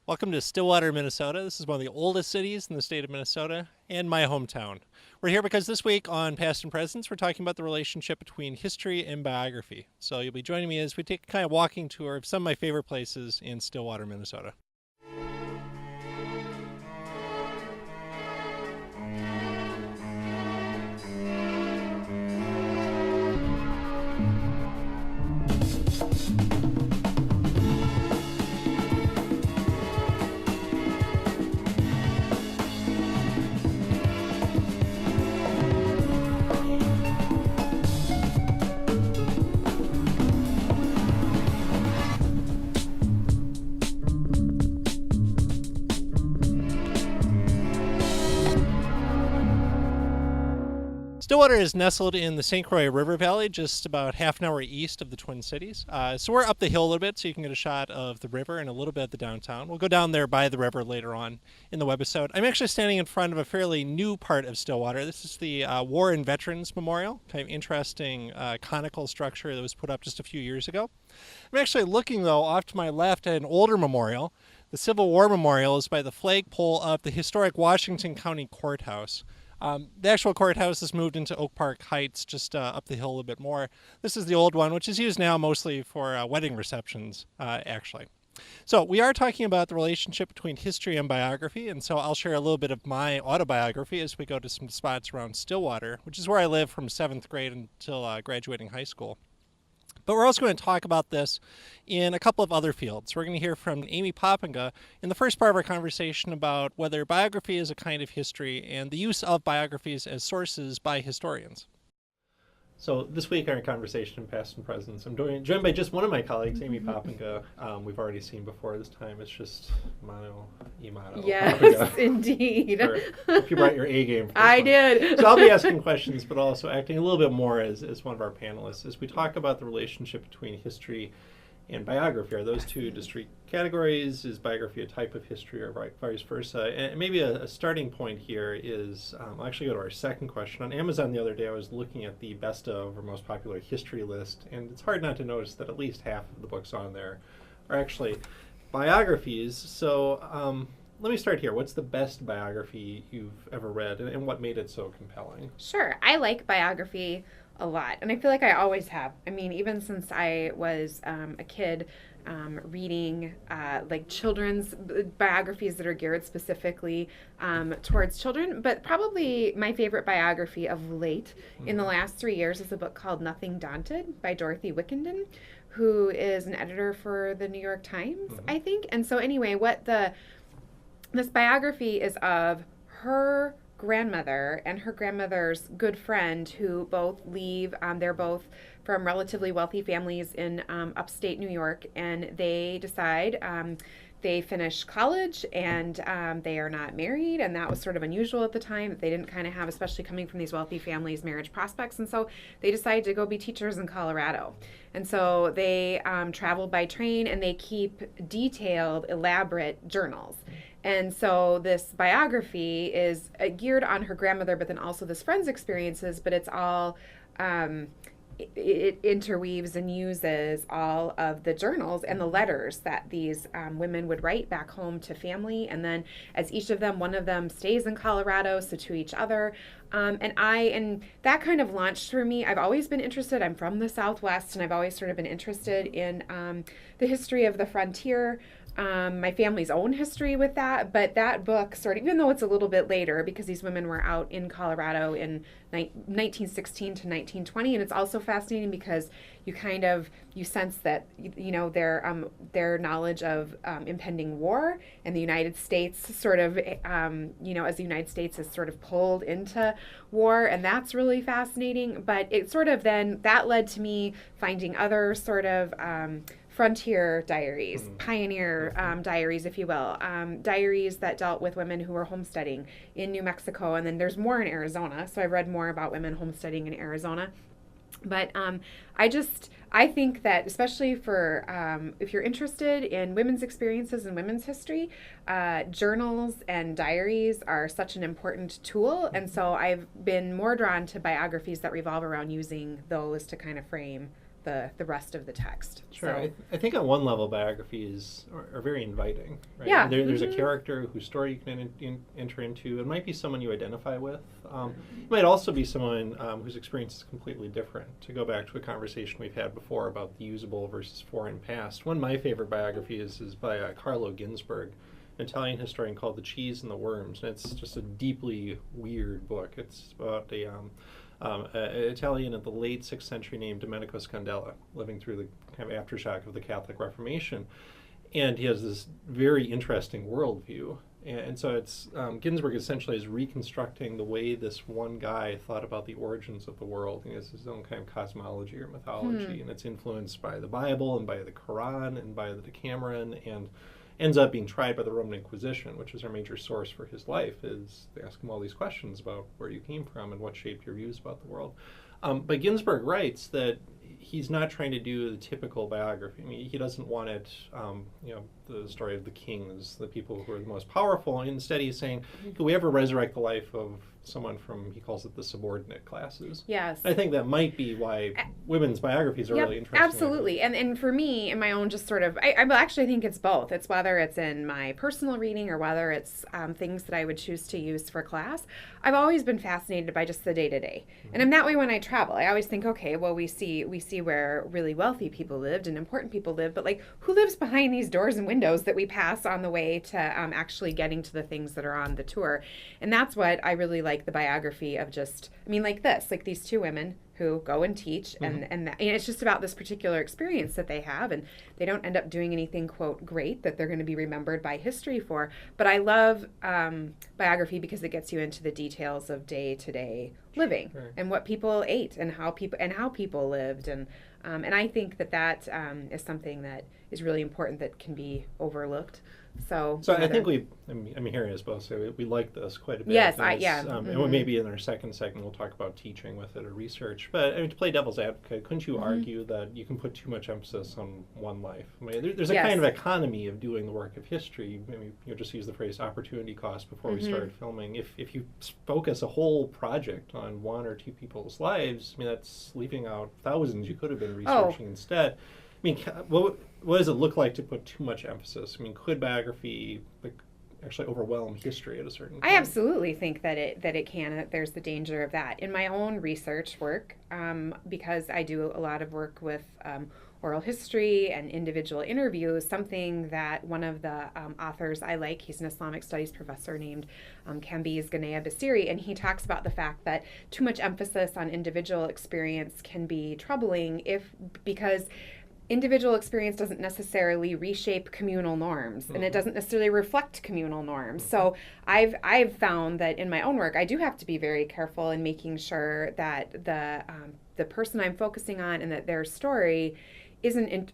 Welcome to Stillwater, Minnesota. This is one of the oldest cities in the state of Minnesota and my hometown. We're here because this week on Past and Presents, we're talking about the relationship between history and biography. So you'll be joining me as we take a kind of walking tour of some of my favorite places in Stillwater, Minnesota. Stillwater is nestled in the St. Croix River Valley, just about half an hour east of the Twin Cities. So we're up the hill a little bit so you can get a shot of the river and a little bit of the downtown. We'll go down there by the river later on in the webisode. I'm actually standing in front of a fairly new part of Stillwater. This is the War and Veterans Memorial, kind of interesting conical structure that was put up just a few years ago. I'm actually looking, though, off to my left at an older memorial. The Civil War Memorial is by the flagpole of the historic Washington County Courthouse. The actual courthouse is moved into Oak Park Heights, just up the hill a bit more. This is the old one, which is used now mostly for wedding receptions, actually. So we are talking about the relationship between history and biography, and so I'll share a little bit of my autobiography as we go to some spots around Stillwater, which is where I lived from 7th grade until graduating high school. But we're also going to talk about this in a couple of other fields. We're going to hear from Amy Poppinga in the first part of our conversation about whether biography is a kind of history and the use of biographies as sources by historians. So this week, our conversation in Past and Presents, I'm joined by just one of my colleagues, Amy Poppinga. We've already seen before. This time it's just mano y mano. Yes, Poppinga. indeed. If you brought your A game. I did. So I'll be asking questions, but also acting a little bit more as one of our panelists as we talk about the relationship between history and biography. Are those two discrete categories? Is biography a type of history or vice versa? And maybe a starting point here is, I'll actually go to our second question. On Amazon the other day, I was looking at the best of or most popular history list, and it's hard not to notice that at least half of the books on there are actually biographies. So let me start here. What's the best biography you've ever read, and what made it so compelling? Sure. I like biography a lot, and I feel like I always have. I mean, even since I was a kid, reading like children's biographies that are geared specifically towards children. But probably my favorite biography of late in the last 3 years is a book called Nothing Daunted by Dorothy Wickenden, who is an editor for the New York Times, I think. And so anyway, this biography is of her grandmother and her grandmother's good friend, who both leave. They're both from relatively wealthy families in upstate New York, and they decide they finish college and they are not married, and that was sort of unusual at the time. They didn't kind of have, especially coming from these wealthy families, marriage prospects, and so they decided to go be teachers in Colorado. And so they travel by train, and they keep detailed, elaborate journals. And so this biography is geared on her grandmother, but then also this friend's experiences, but it's all, it interweaves and uses all of the journals and the letters that these women would write back home to family. And then as each of them, one of them stays in Colorado, so to each other. And that kind of launched for me. I've always been interested. I'm from the Southwest, and I've always sort of been interested in the history of the frontier. My family's own history with that, but that book sort of, even though it's a little bit later, because these women were out in Colorado in 1916 to 1920, and it's also fascinating because you sense that, you know, their knowledge of impending war, and the United States sort of, as the United States is sort of pulled into war, and that's really fascinating. But it sort of then, that led to me finding other sort of frontier diaries, pioneer diaries, if you will, diaries that dealt with women who were homesteading in New Mexico, and then there's more in Arizona, so I've read more about women homesteading in Arizona. But I think that especially for if you're interested in women's experiences and women's history, journals and diaries are such an important tool, and so I've been more drawn to biographies that revolve around using those to kind of frame the rest of the text. Sure. So, I think on one level, biographies are very inviting. Right? Yeah. There's a character whose story you can enter into. It might be someone you identify with. It might also be someone whose experience is completely different. To go back to a conversation we've had before about the usable versus foreign past, one of my favorite biographies is by Carlo Ginzburg, an Italian historian, called The Cheese and the Worms. And it's just a deeply weird book. It's about an Italian in the late 6th century named Domenico Scandella, living through the kind of aftershock of the Catholic Reformation. And he has this very interesting worldview. And so it's Ginsburg essentially is reconstructing the way this one guy thought about the origins of the world. He has his own kind of cosmology or mythology, and it's influenced by the Bible and by the Quran and by the Decameron, and ends up being tried by the Roman Inquisition, which is our major source for his life. Is they ask him all these questions about where you came from and what shaped your views about the world. But Ginsburg writes that he's not trying to do the typical biography. I mean, he doesn't want it, the story of the kings, the people who are the most powerful. Instead, he's saying, could we ever resurrect the life of someone from, he calls it the subordinate classes? Yes. I think that might be why women's biographies are really interesting. Absolutely. And for me, in my own just sort of, I actually think it's both. It's whether it's in my personal reading or whether it's things that I would choose to use for class. I've always been fascinated by just the day-to-day. And I'm that way when I travel. I always think, okay, well, we see where really wealthy people lived and important people lived, but like, who lives behind these doors and windows that we pass on the way to actually getting to the things that are on the tour? And that's what I really like the biography of, just, I mean, like these two women who go and teach, and it's just about this particular experience that they have, and they don't end up doing anything, quote, great that they're going to be remembered by history for. But I love biography because it gets you into the details of day-to-day living, and what people ate and how people lived, and I think that is something that is really important that can be overlooked. So I think I'm hearing us both say we like this quite a bit. Yes, and maybe in our second segment we'll talk about teaching with it or research. But I mean, to play devil's advocate, couldn't you argue that you can put too much emphasis on one life? I mean, there's a kind of economy of doing the work of history. I mean, you just use the phrase opportunity cost before we started filming. If you focus a whole project on one or two people's lives, I mean, that's leaving out thousands you could have been researching instead. I mean, what does it look like to put too much emphasis? I mean, could biography actually overwhelm history at a certain point? I absolutely think that it can. That there's the danger of that. In my own research work, because I do a lot of work with oral history and individual interviews, something that one of the authors I like, he's an Islamic studies professor named Kambiz Ganea Basiri, and he talks about the fact that too much emphasis on individual experience can be troubling because individual experience doesn't necessarily reshape communal norms, and it doesn't necessarily reflect communal norms. So I've found that in my own work, I do have to be very careful in making sure that the person I'm focusing on and that their story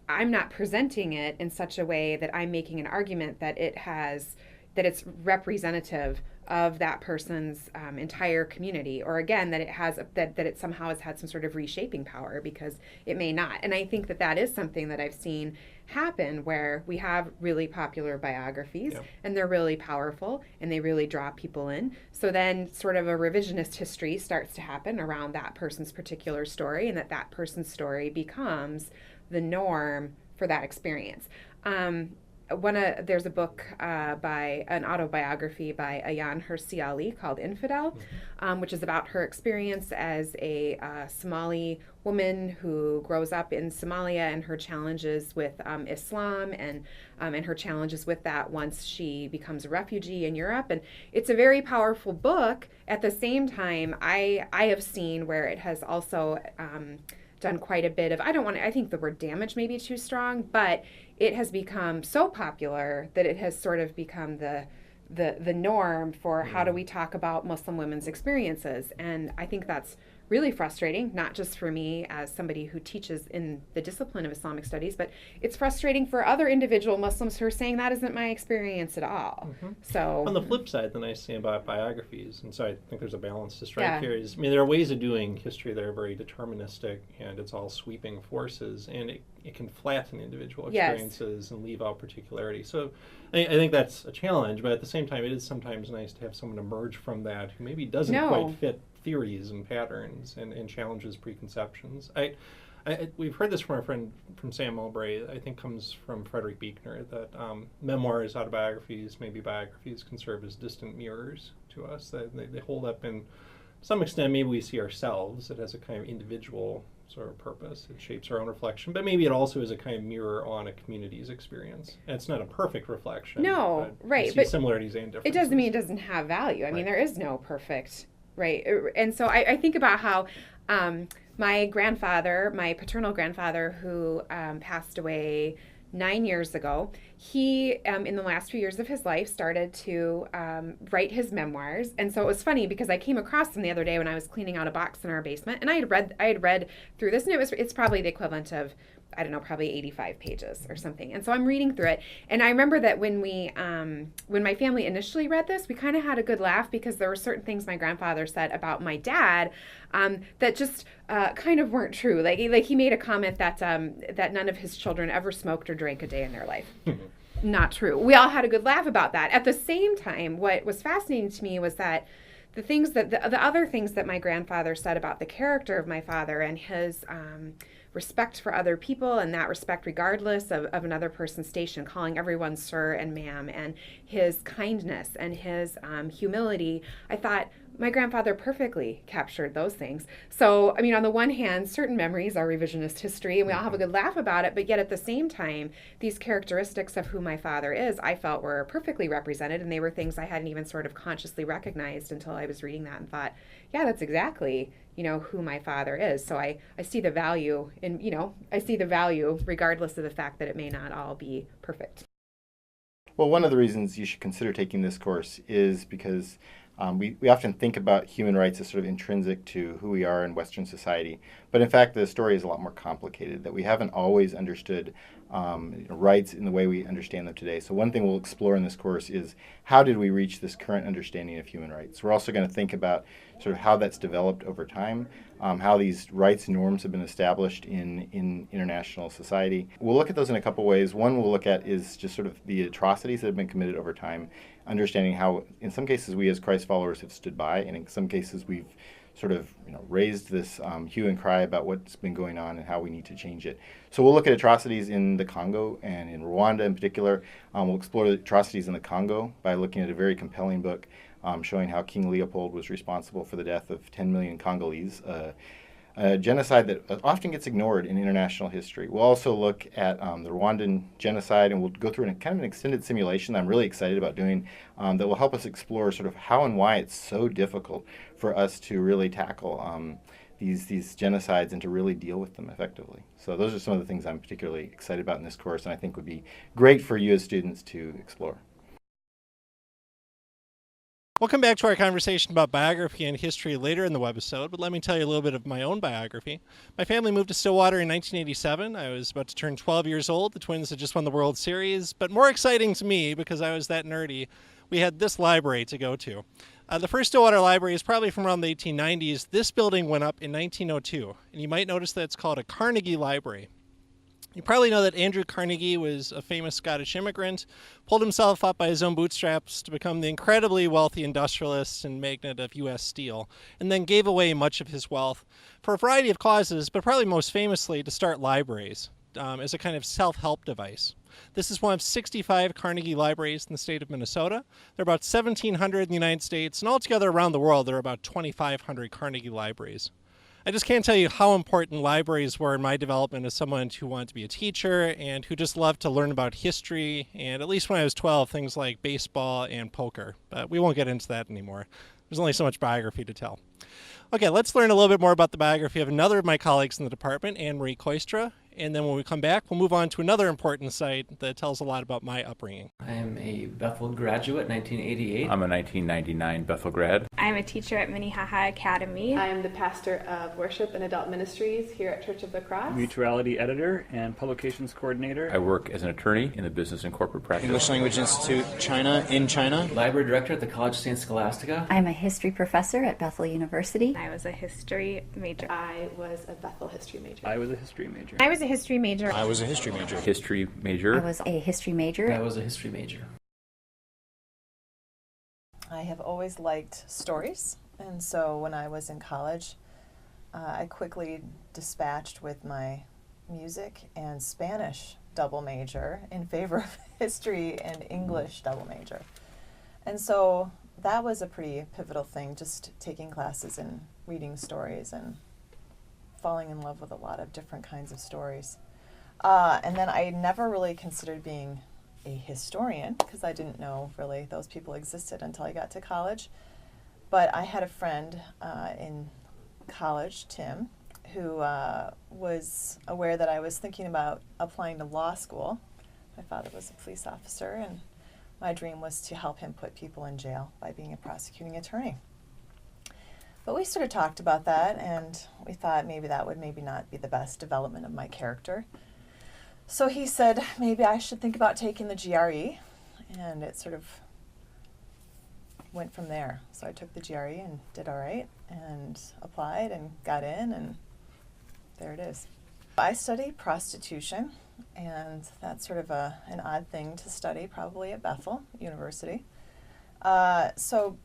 I'm not presenting it in such a way that I'm making an argument that it's representative of that person's entire community, or again that it somehow has had some sort of reshaping power, because it may not. And I think that is something that I've seen happen, where we have really popular biographies, and they're really powerful and they really draw people in. So then sort of a revisionist history starts to happen around that person's particular story, and that person's story becomes the norm for that experience. There's a book by an autobiography by Ayaan Hirsi Ali called Infidel, which is about her experience as a Somali woman who grows up in Somalia, and her challenges with Islam, and her challenges with that once she becomes a refugee in Europe. And it's a very powerful book. At the same time, I have seen where it has also done quite a bit of, I think the word damage may be too strong, but it has become so popular that it has sort of become the norm for how do we talk about Muslim women's experiences. And I think that's really frustrating, not just for me as somebody who teaches in the discipline of Islamic studies, but it's frustrating for other individual Muslims who are saying that isn't my experience at all. So on the flip side, the nice thing about biographies, and so I think there's a balance to strike here, is, I mean, there are ways of doing history that are very deterministic, and it's all sweeping forces, and it can flatten individual experiences and leave out particularity. So I think that's a challenge, but at the same time, it is sometimes nice to have someone emerge from that who maybe doesn't quite fit theories and patterns and challenges preconceptions. we've heard this from our friend from Sam Albury, I think comes from Frederick Buechner, that memoirs, autobiographies, maybe biographies can serve as distant mirrors to us. They hold up in some extent, maybe we see ourselves. It has a kind of individual sort of purpose. It shapes our own reflection, but maybe it also is a kind of mirror on a community's experience. And it's not a perfect reflection. No, right. We see but similarities and differences. It doesn't mean it doesn't have value. I mean, there is no perfect, right? And so I think about how my grandfather, my paternal grandfather, who passed away 9 years ago, he, in the last few years of his life, started to write his memoirs. And so it was funny because I came across them the other day when I was cleaning out a box in our basement, and I had read through this, and it's probably the equivalent of, I don't know, probably 85 pages or something. And so I'm reading through it, and I remember that when my family initially read this, we kind of had a good laugh because there were certain things my grandfather said about my dad that just kind of weren't true. Like he made a comment that none of his children ever smoked or drank a day in their life. Not true. We all had a good laugh about that. At the same time, what was fascinating to me was that the other things that my grandfather said about the character of my father and his respect for other people, and that respect regardless of another person's station, calling everyone sir and ma'am, and his kindness and his humility, I thought my grandfather perfectly captured those things. So, I mean, on the one hand, certain memories are revisionist history, and we all have a good laugh about it, but yet at the same time, these characteristics of who my father is, I felt were perfectly represented, and they were things I hadn't even sort of consciously recognized until I was reading that and thought, yeah, that's exactly, who my father is. So I see the value I see the value regardless of the fact that it may not all be perfect. Well, one of the reasons you should consider taking this course is because we often think about human rights as sort of intrinsic to who we are in Western society. But in fact, the story is a lot more complicated, that we haven't always understood rights in the way we understand them today. So one thing we'll explore in this course is how did we reach this current understanding of human rights? We're also going to think about sort of how that's developed over time, how these rights and norms have been established in international society. We'll look at those in a couple ways. One we'll look at is just sort of the atrocities that have been committed over time, understanding how in some cases we as Christ followers have stood by, and in some cases we've sort of raised this hue and cry about what's been going on and how we need to change it. So we'll look at atrocities in the Congo and in Rwanda in particular. We'll explore the atrocities in the Congo by looking at a very compelling book showing how King Leopold was responsible for the death of 10 million Congolese, a genocide that often gets ignored in international history. We'll also look at the Rwandan genocide, and we'll go through kind of an extended simulation that I'm really excited about doing that will help us explore sort of how and why it's so difficult for us to really tackle these genocides and to really deal with them effectively. So those are some of the things I'm particularly excited about in this course, and I think would be great for you as students to explore. We'll come back to our conversation about biography and history later in the webisode, but let me tell you a little bit of my own biography. My family moved to Stillwater in 1987. I was about to turn 12 years old. The Twins had just won the World Series, but more exciting to me, because I was that nerdy, we had this library to go to. The first Stillwater library is probably from around the 1890s. This building went up in 1902, and you might notice that it's called a Carnegie Library. You probably know that Andrew Carnegie was a famous Scottish immigrant, pulled himself up by his own bootstraps to become the incredibly wealthy industrialist and magnate of U.S. Steel, and then gave away much of his wealth for a variety of causes, but probably most famously to start libraries as a kind of self-help device. This is one of 65 Carnegie libraries in the state of Minnesota. There are about 1,700 in the United States, and altogether around the world there are about 2,500 Carnegie libraries. I just can't tell you how important libraries were in my development as someone who wanted to be a teacher and who just loved to learn about history, and at least when I was 12, things like baseball and poker. But we won't get into that anymore. There's only so much biography to tell. Okay, let's learn a little bit more about the biography of another of my colleagues in the department, AnneMarie Kooistra, and then when we come back, we'll move on to another important site that tells a lot about my upbringing. I am a Bethel graduate, 1988. I'm a 1999 Bethel grad. I'm a teacher at Minnehaha Academy. I am the pastor of worship and adult ministries here at Church of the Cross. Mutuality editor and publications coordinator. I work as an attorney in the business and corporate practice. English Language Institute, China, in China. Library director at the College of St. Scholastica. I'm a history professor at Bethel University. I was a history major. I was a Bethel history major. I was a history major. I was a history major. I was a history major. History major. I was a history major. I was a history major. I have always liked stories, and so when I was in college, I quickly dispatched with my music and Spanish double major in favor of history and English double major. And so that was a pretty pivotal thing, just taking classes and reading stories and falling in love with a lot of different kinds of stories. And then I never really considered being a historian because I didn't know really those people existed until I got to college. But I had a friend in college, Tim, who was aware that I was thinking about applying to law school. My father was a police officer, and my dream was to help him put people in jail by being a prosecuting attorney. But we sort of talked about that, and we thought maybe that would maybe not be the best development of my character. So he said maybe I should think about taking the GRE, and it sort of went from there. So I took the GRE and did all right, and applied and got in, and there it is. I study prostitution, and that's sort of an odd thing to study, probably at Bethel University. So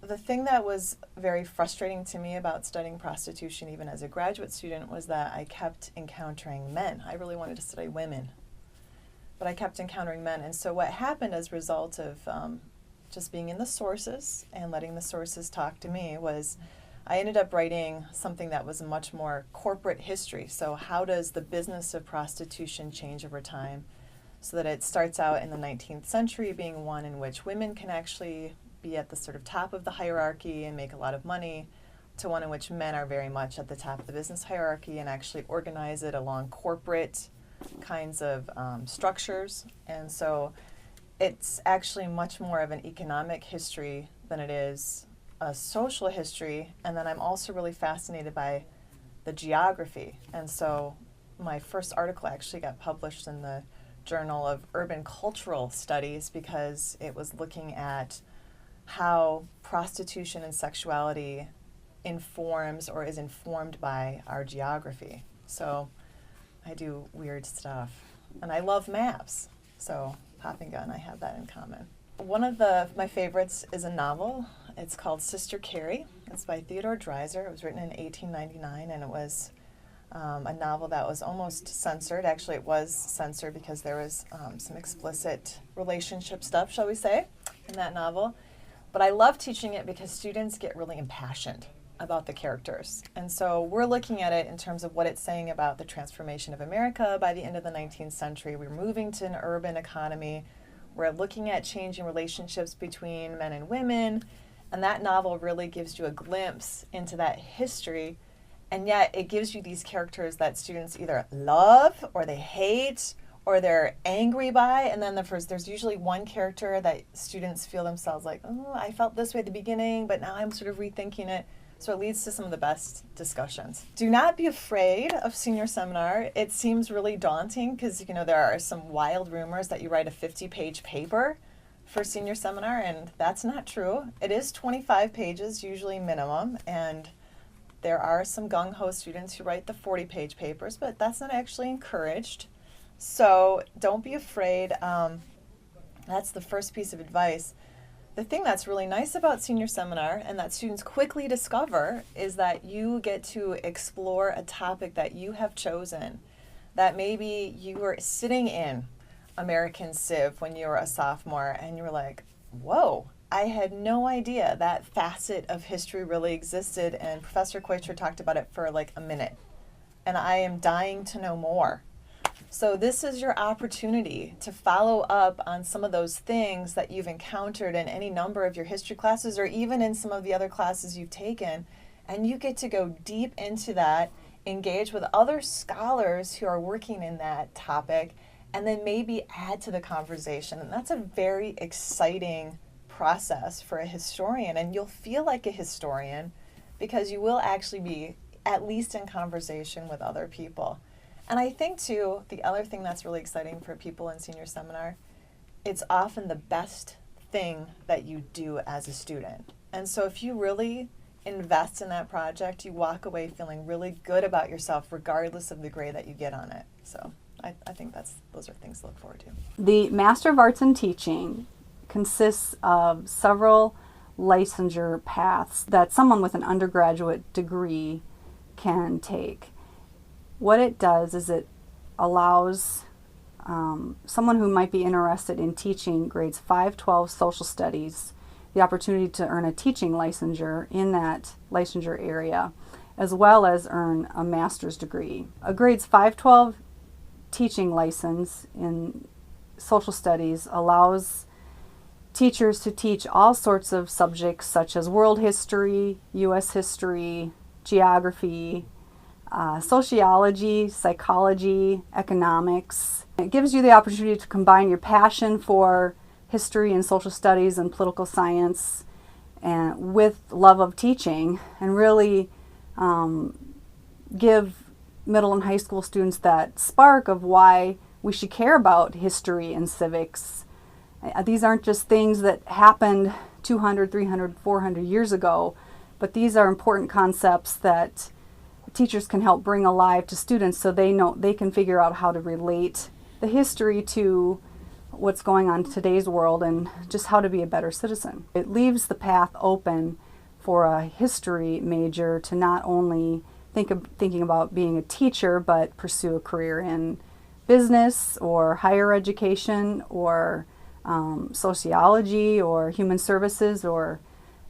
the thing that was very frustrating to me about studying prostitution, even as a graduate student, was that I kept encountering men. I really wanted to study women, but I kept encountering men. And so what happened as a result of just being in the sources and letting the sources talk to me was I ended up writing something that was a much more corporate history. So how does the business of prostitution change over time, so that it starts out in the 19th century being one in which women can actually be at the sort of top of the hierarchy and make a lot of money, to one in which men are very much at the top of the business hierarchy and actually organize it along corporate kinds of structures. And so it's actually much more of an economic history than it is a social history. And then I'm also really fascinated by the geography. And so my first article actually got published in the Journal of Urban Cultural Studies because it was looking at how prostitution and sexuality informs or is informed by our geography. So I do weird stuff. And I love maps. So Poppinga and I have that in common. One of my favorites is a novel. It's called Sister Carrie. It's by Theodore Dreiser. It was written in 1899, and it was a novel that was almost censored. Actually, it was censored because there was some explicit relationship stuff, shall we say, in that novel. But I love teaching it because students get really impassioned about the characters. And so we're looking at it in terms of what it's saying about the transformation of America by the end of the 19th century. We're moving to an urban economy. We're looking at changing relationships between men and women. And that novel really gives you a glimpse into that history. And yet it gives you these characters that students either love or they hate or they're angry by. And then there's usually one character that students feel themselves like, oh, I felt this way at the beginning, but now I'm sort of rethinking it. So it leads to some of the best discussions. Do not be afraid of senior seminar. It seems really daunting because, there are some wild rumors that you write a 50-page paper for senior seminar, and that's not true. It is 25 pages, usually minimum, and there are some gung-ho students who write the 40-page papers, but that's not actually encouraged. So don't be afraid. That's the first piece of advice. The thing that's really nice about senior seminar and that students quickly discover is that you get to explore a topic that you have chosen, that maybe you were sitting in American Civ when you were a sophomore and you were like, whoa, I had no idea that facet of history really existed, and Professor Kooistra talked about it for like a minute, and I am dying to know more. So this is your opportunity to follow up on some of those things that you've encountered in any number of your history classes or even in some of the other classes you've taken. And you get to go deep into that, engage with other scholars who are working in that topic, and then maybe add to the conversation. And that's a very exciting process for a historian. And you'll feel like a historian because you will actually be at least in conversation with other people. And I think, too, the other thing that's really exciting for people in senior seminar, it's often the best thing that you do as a student. And so if you really invest in that project, you walk away feeling really good about yourself regardless of the grade that you get on it. So I think those are things to look forward to. The Master of Arts in Teaching consists of several licensure paths that someone with an undergraduate degree can take. What it does is it allows someone who might be interested in teaching grades 5-12 social studies the opportunity to earn a teaching licensure in that licensure area, as well as earn a master's degree. A grades 5-12 teaching license in social studies allows teachers to teach all sorts of subjects such as world history, U.S. history, geography, sociology, psychology, economics. It gives you the opportunity to combine your passion for history and social studies and political science and with love of teaching, and really give middle and high school students that spark of why we should care about history and civics. These aren't just things that happened 200, 300, 400 years ago, but these are important concepts that teachers can help bring alive to students so they know they can figure out how to relate the history to what's going on in today's world and just how to be a better citizen. It leaves the path open for a history major to not only thinking about being a teacher, but pursue a career in business or higher education or sociology or human services or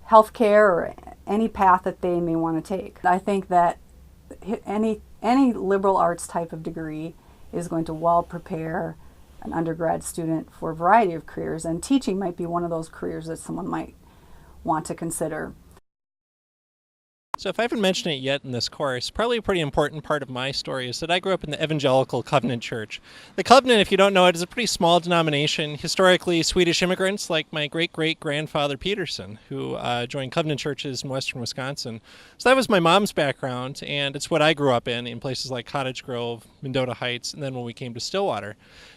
healthcare or any path that they may want to take. I think that any liberal arts type of degree is going to well prepare an undergrad student for a variety of careers, and teaching might be one of those careers that someone might want to consider. So if I haven't mentioned it yet in this course, probably a pretty important part of my story is that I grew up in the Evangelical Covenant Church. The Covenant, if you don't know it, is a pretty small denomination. Historically, Swedish immigrants like my great-great-grandfather Peterson, who joined Covenant churches in western Wisconsin. So that was my mom's background, and it's what I grew up in places like Cottage Grove, Mendota Heights, and then when we came to Stillwater.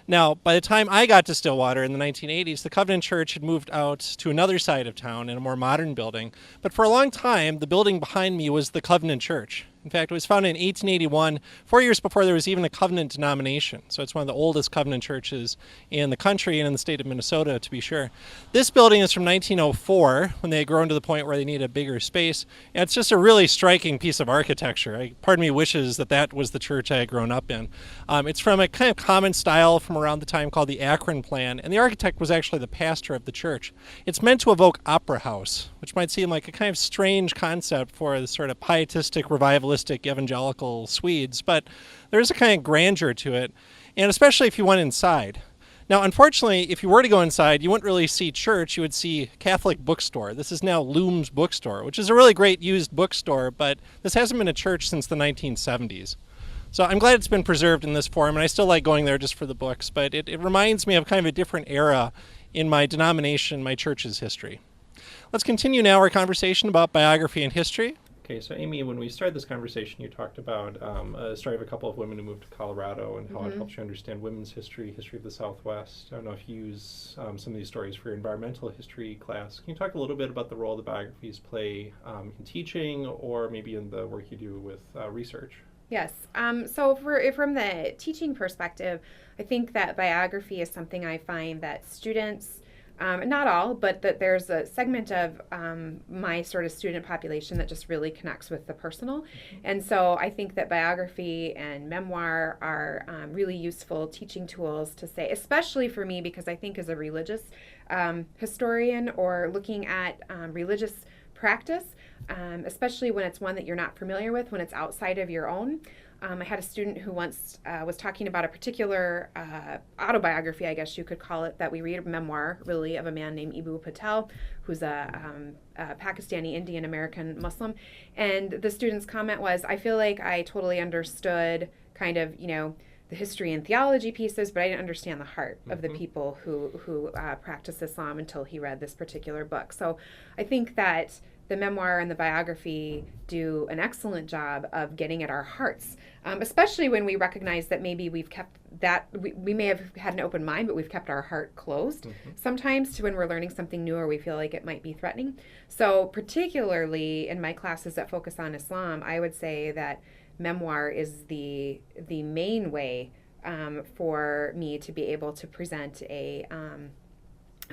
Now, by the time I got to Stillwater in the 1980s, the Covenant Church had moved out to another side of town in a more modern building. But for a long time, the building behind me was the Covenant Church. In fact, it was founded in 1881, 4 years before there was even a Covenant denomination. So it's one of the oldest Covenant churches in the country and in the state of Minnesota, to be sure. This building is from 1904, when they had grown to the point where they needed a bigger space. And it's just a really striking piece of architecture. Part of me wishes that that was the church I had grown up in. It's from a kind of common style from around the time called the Akron Plan, and the architect was actually the pastor of the church. It's meant to evoke opera house, which might seem like a kind of strange concept for the sort of pietistic, revivalistic evangelical Swedes, but there's a kind of grandeur to it, and especially if you went inside. Now, unfortunately, if you were to go inside, you wouldn't really see church, you would see Catholic bookstore. This is now Loom's Bookstore, which is a really great used bookstore, but this hasn't been a church since the 1970s. So I'm glad it's been preserved in this form, and I still like going there just for the books, but it reminds me of kind of a different era in my denomination, my church's history. Let's continue now our conversation about biography and history. Okay, so Amy, when we started this conversation, you talked about a story of a couple of women who moved to Colorado and how it helps you understand women's history, history of the Southwest. I don't know if you use some of these stories for your environmental history class. Can you talk a little bit about the role the biographies play in teaching or maybe in the work you do with research? Yes. So from the teaching perspective, I think that biography is something I find that students, not all, but that there's a segment of my sort of student population that just really connects with the personal. And so I think that biography and memoir are really useful teaching tools to say, especially for me, because I think as a religious historian or looking at religious practice, especially when it's one that you're not familiar with, when it's outside of your own. I had a student who once was talking about a particular autobiography, I guess you could call it, that we read, a memoir, really, of a man named Eboo Patel, who's a Pakistani Indian American Muslim. And the student's comment was, I feel like I totally understood kind of, the history and theology pieces, but I didn't understand the heart of the people who practice Islam until he read this particular book. So I think that the memoir and the biography do an excellent job of getting at our hearts, especially when we recognize that maybe we've kept that, we may have had an open mind, but we've kept our heart closed sometimes to when we're learning something new or we feel like it might be threatening. So particularly in my classes that focus on Islam, I would say that memoir is the main way for me to be able to present a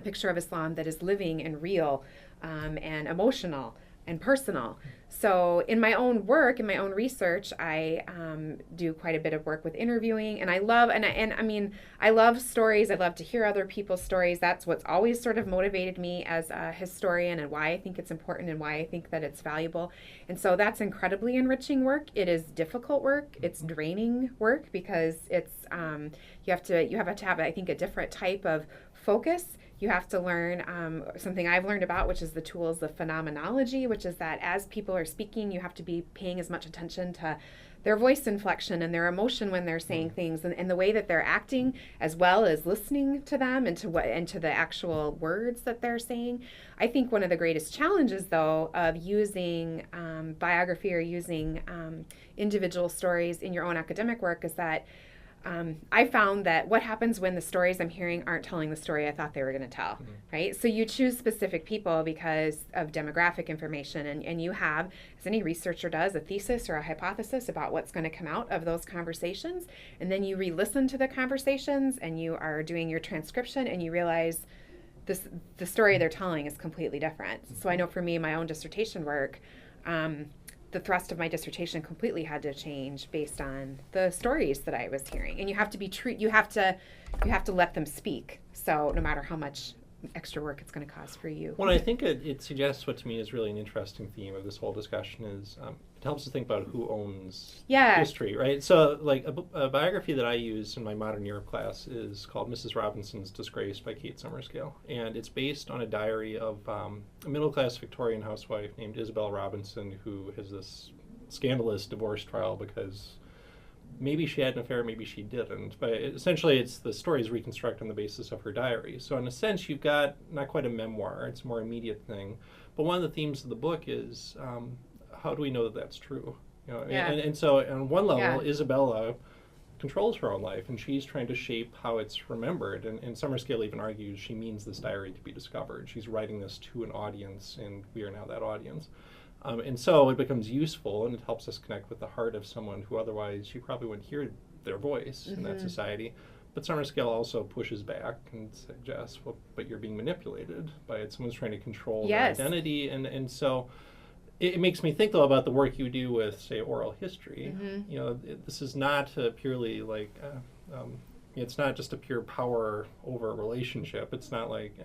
picture of Islam that is living and real and emotional and personal. So in my own work, in my own research, I do quite a bit of work with interviewing, and I love, I love stories. I love to hear other people's stories. That's what's always sort of motivated me as a historian, and why I think it's important and why I think that it's valuable. And so that's incredibly enriching work. It is difficult work. It's draining work because it's you have to have, I think, a different type of focus. You have to learn something I've learned about, which is the tools of phenomenology, which is that as people are speaking, you have to be paying as much attention to their voice inflection and their emotion when they're saying things, and the way that they're acting, as well as listening to them and to the actual words that they're saying. I think one of the greatest challenges, though, of using biography or using individual stories in your own academic work is that I found that what happens when the stories I'm hearing aren't telling the story I thought they were going to tell, right? So you choose specific people because of demographic information, and you have, as any researcher does, a thesis or a hypothesis about what's going to come out of those conversations, and then you re-listen to the conversations, and you are doing your transcription, and you realize the story they're telling is completely different. So I know for me, my own dissertation work, the thrust of my dissertation completely had to change based on the stories that I was hearing. And you have to be true. You have to let them speak. So no matter how much extra work it's going to cost for you. Well, I think it suggests what to me is really an interesting theme of this whole discussion is it helps us think about who owns history, right? So like a biography that I use in my Modern Europe class is called Mrs. Robinson's Disgrace by Kate Summerscale. And it's based on a diary of a middle-class Victorian housewife named Isabel Robinson, who has this scandalous divorce trial because maybe she had an affair, maybe she didn't. But essentially, it's the stories reconstruct on the basis of her diary. So in a sense, you've got not quite a memoir. It's a more immediate thing. But one of the themes of the book is how do we know that that's true? You know, and so on one level, Isabella controls her own life, and she's trying to shape how it's remembered. And Summerscale even argues she means this diary to be discovered. She's writing this to an audience, and we are now that audience. And so it becomes useful, and it helps us connect with the heart of someone who otherwise you probably wouldn't hear their voice in that society. But Summerscale also pushes back and suggests, well, but you're being manipulated by it. Someone's trying to control their identity. And so it makes me think, though, about the work you do with, say, oral history. You know, this is not purely like, it's not just a pure power over relationship. It's not like...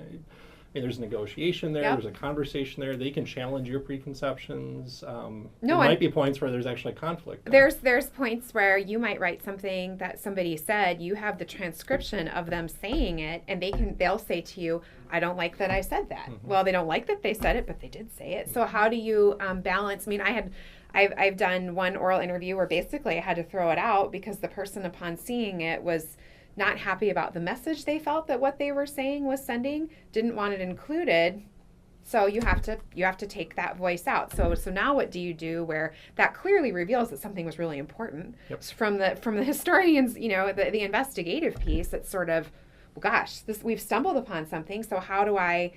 there's a negotiation there, there's a conversation there, they can challenge your preconceptions. There might be points where there's actually conflict. There's points where you might write something that somebody said, you have the transcription of them saying it, and they'll say to you, I don't like that I said that. Well, they don't like that they said it, but they did say it. So how do you balance? I mean, I've done one oral interview where basically I had to throw it out because the person, upon seeing it, was not happy about the message they felt that what they were saying was sending, didn't want it included. So you have to take that voice out. So now what do you do where that clearly reveals that something was really important? So from the historians, the investigative piece, it's sort of, well, gosh, we've stumbled upon something. So how do I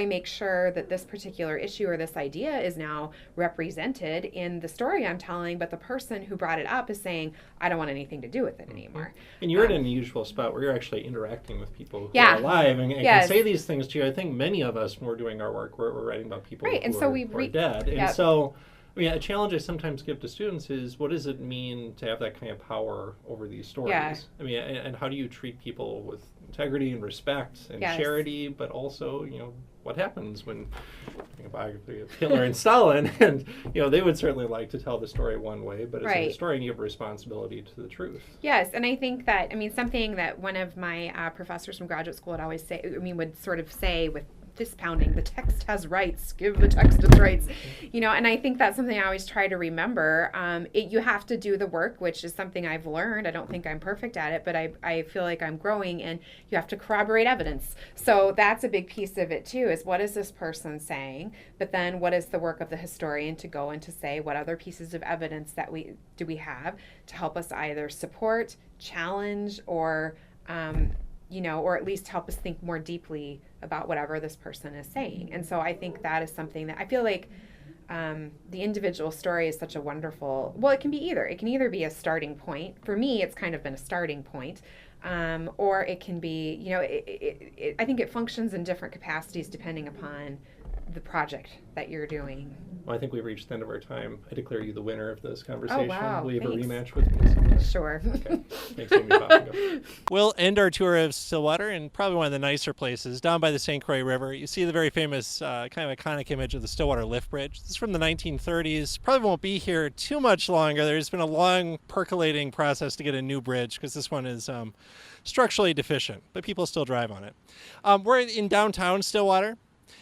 make sure that this particular issue or this idea is now represented in the story I'm telling, but the person who brought it up is saying, I don't want anything to do with it anymore. And you're in an unusual spot where you're actually interacting with people who are alive and can say these things to you. I think many of us, when we're doing our work, we're writing about people who are dead. And so a challenge I sometimes give to students is, what does it mean to have that kind of power over these stories? And how do you treat people with integrity and respect and charity, but also, what happens when a biography of Hitler and Stalin, and they would certainly like to tell the story one way, but as a historian, you have a responsibility to the truth. Yes, and I think that something that one of my professors from graduate school would always say, would sort of say with fist pounding, the text has rights, give the text its rights, and I think that's something I always try to remember. You have to do the work, which is something I've learned. I don't think I'm perfect at it, but I feel like I'm growing, and you have to corroborate evidence. So that's a big piece of it too, is what is this person saying, but then what is the work of the historian to go and to say what other pieces of evidence that we have to help us either support, challenge, or or at least help us think more deeply about whatever this person is saying. And so I think that is something that I feel like the individual story is such a wonderful, it can be either. It can either be a starting point. For me, it's kind of been a starting point. Or it can be, I think it functions in different capacities depending upon the project that you're doing. Well, I think we've reached the end of our time. I declare you the winner of this conversation. wow. Will you have Thanks. a rematch with me sometime? Sure. Okay. Thanks, Amy Poppinga. We'll end our tour of Stillwater in probably one of the nicer places, down by the St. Croix River. You see the very famous kind of iconic image of the Stillwater lift bridge. This is from the 1930s. Probably won't be here too much longer. There's been a long percolating process to get a new bridge because this one is structurally deficient, but people still drive on it. We're in downtown Stillwater.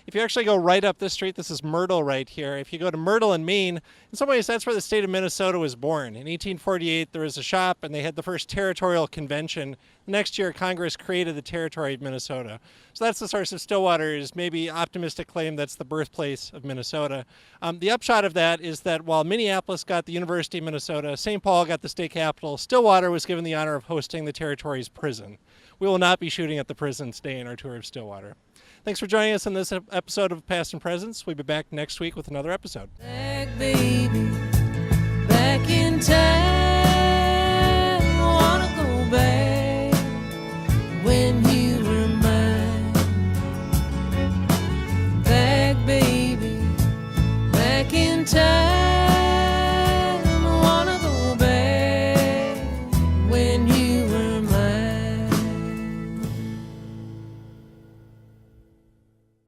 If you actually go right up this street, this is Myrtle right here. If you go to Myrtle in Maine, in some ways that's where the state of Minnesota was born. In 1848, there was a shop and they had the first territorial convention. The next year, Congress created the territory of Minnesota. So that's the source of Stillwater, is maybe optimistic claim that's the birthplace of Minnesota. The upshot of that is that while Minneapolis got the University of Minnesota, St. Paul got the state capital, Stillwater was given the honor of hosting the territory's prison. We will not be shooting at the prison today in our tour of Stillwater. Thanks for joining us on this episode of Past and Presents. We'll be back next week with another episode. Back, baby, back in time. Wanna go back when you were mine. Back, baby, back in time.